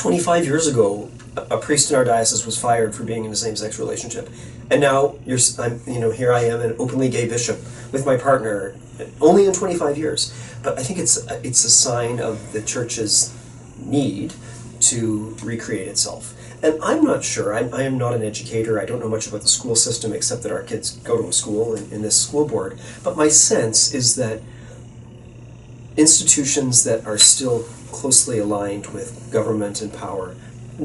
25 years ago, a priest in our diocese was fired for being in a same-sex relationship, and now here I am, an openly gay bishop with my partner, only in 25 years. But I think it's a sign of the church's need to recreate itself. And I'm not sure. I am not an educator. I don't know much about the school system except that our kids go to a school in this school board. But my sense is that institutions that are still closely aligned with government and power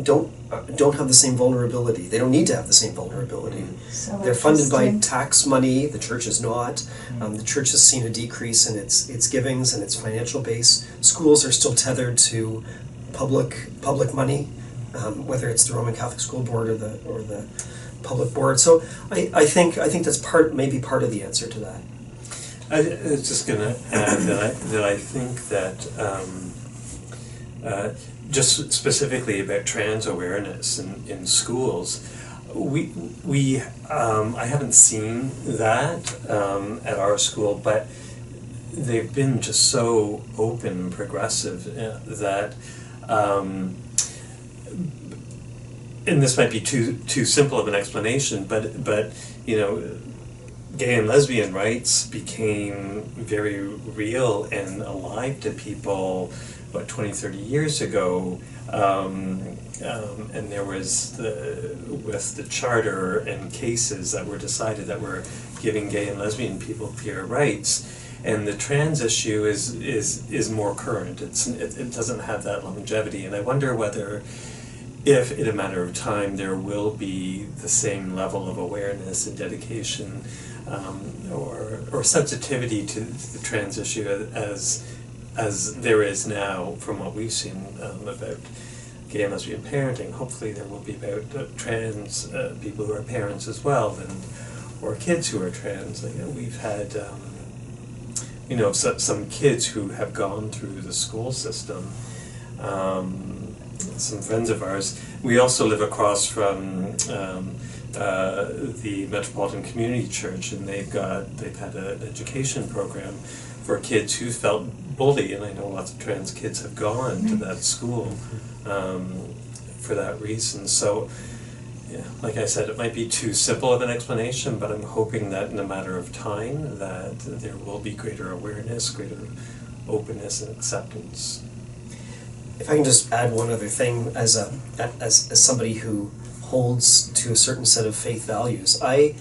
don't have the same vulnerability. They don't need to have the same vulnerability. So they're funded by tax money. The church is not. The church has seen a decrease in its givings and its financial base. Schools are still tethered to public money, whether it's the Roman Catholic School Board or the public board. So I think that's maybe part of the answer to that. I was just going to add that I think that just specifically about trans awareness in schools, I haven't seen that at our school, but they've been just so open and progressive that, and this might be too simple of an explanation, but gay and lesbian rights became very real and alive to people, 20, 30 years ago, and there was with the charter and cases that were decided that were giving gay and lesbian people clear rights, and the trans issue is more current. It doesn't have that longevity, and I wonder whether, if in a matter of time there will be the same level of awareness and dedication or sensitivity to the trans issue as there is now from what we've seen about gay and lesbian parenting. Hopefully there will be about trans people who are parents as well, or kids who are trans. We've had some kids who have gone through the school system. Some friends of ours. We also live across from the Metropolitan Community Church, and they've had an education program for kids who felt bullied, and I know lots of trans kids have gone to that school for that reason. So, like I said, it might be too simple of an explanation, but I'm hoping that in a matter of time that there will be greater awareness, greater openness and acceptance. If I can just add one other thing, as somebody who holds to a certain set of faith values, I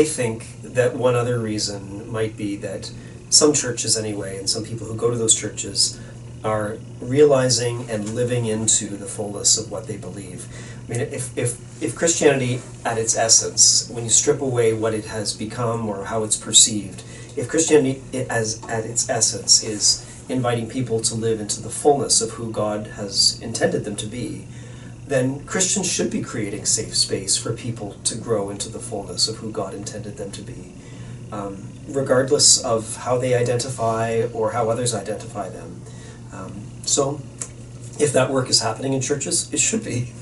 think that one other reason might be that some churches anyway, and some people who go to those churches, are realizing and living into the fullness of what they believe. I mean, if Christianity at its essence, when you strip away what it has become or how it's perceived, if Christianity at its essence is inviting people to live into the fullness of who God has intended them to be, then Christians should be creating safe space for people to grow into the fullness of who God intended them to be, regardless of how they identify or how others identify them. So if that work is happening in churches, it should be.